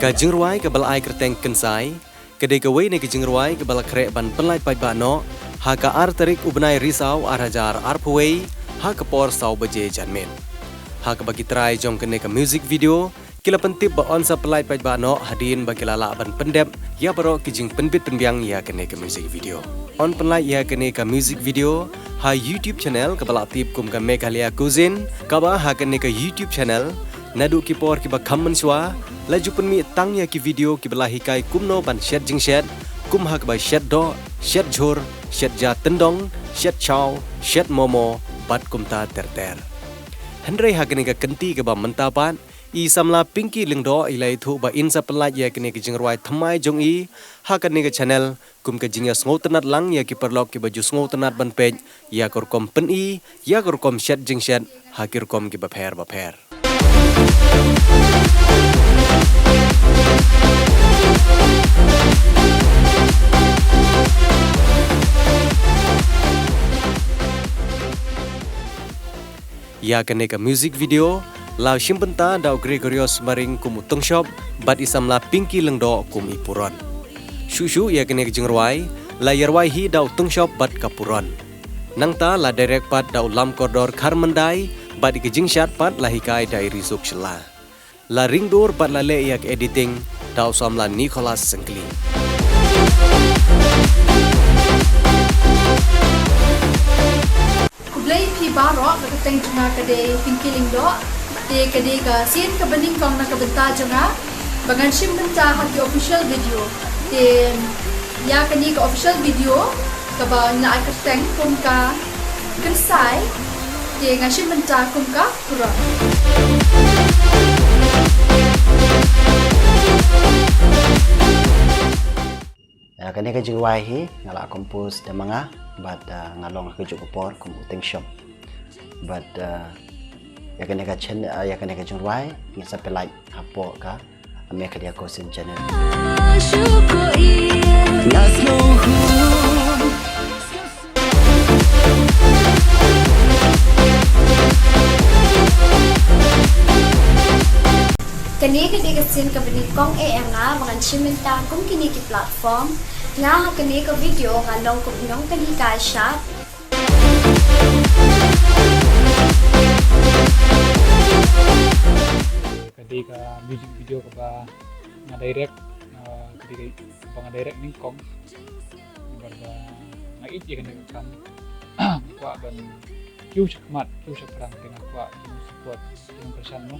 Kajing ruai ke balai kerteng kensai, kedai kawai ne kajing ruai ke balai krek ban penlai pai bano, ha ka ar tarik ubnai risau arajar arpawai, ha ke por sau baje janmen. Ha ke bagi try jong kene ke music video, kila pentip ba on sa pelai pai bano hadin bagi lala ban pendep, ya baro kajing penbit penbiang ya kene ke music video. On penlai ya kene ke music video, ha YouTube channel ke balak tip kum ke Meghalaya Cuisine, kaba ha kene ke YouTube channel, nadu ki por ki ba khamman swa, laju penmi tangnya ki video ki bala hikai kumno ban shed jing shed, kum ha ke ba shed do, shed jhur, shed ja tendong, shed chow, shed momo, bat kumta ter. Hendrai ha kene ke kenti ke ba mentapan, i samla pinki lingdo ilai thu ba insa pelaj ya kene ke jingruai thamai jong i, ha kene ke channel kum ke jingya sngo tenat lang ya ki perlok ki baju sngo tenat ban pej, ya kor kom pen i, ya kor kom shed jing shed, ha kir kom ki ba pher. Ya kene ke music video, lau shimpenta dau Gregorius maring kum utong shop, bat isamla pinki lengdo kum ipuron. Shushu ya kene ke jingruai, la yerwai hi dau utong shop bat kapuron. Nangta la direct pat dau lam koridor karmandai, bat ke jingshat pat la hikai dai risuk shela. La ringdur bat la le yak editing, dau samla Nicholas Sengkli. Kublai pi barok na kateng juna kade pingkiling do, de kade ka sin ka bening kong na kabenta juna, bagan sim benta hati official video, de ya kani ka official video, ka ba na ay kateng kum ka kensai, de nga sim benta kum ka pura. Kani ka jingwai hi ngala kompos da manga but ngalong ka jugo por kum uteng shop but ya kani ka chen ya kani ka jingwai ngi sa pelai hapo ka Meghalaya Cuisine channel. Kani ka digasin ka benikong nga mga chiminta kung kini ki platform nga kani ka video nga nong kupinong kani ka shot. Kadi ka music video ka ba nga direct kadi ka nga direct ning kong barba nga iti ka kan kwa ban kiu sakmat kiu sakrang tinga kwa support yung person no.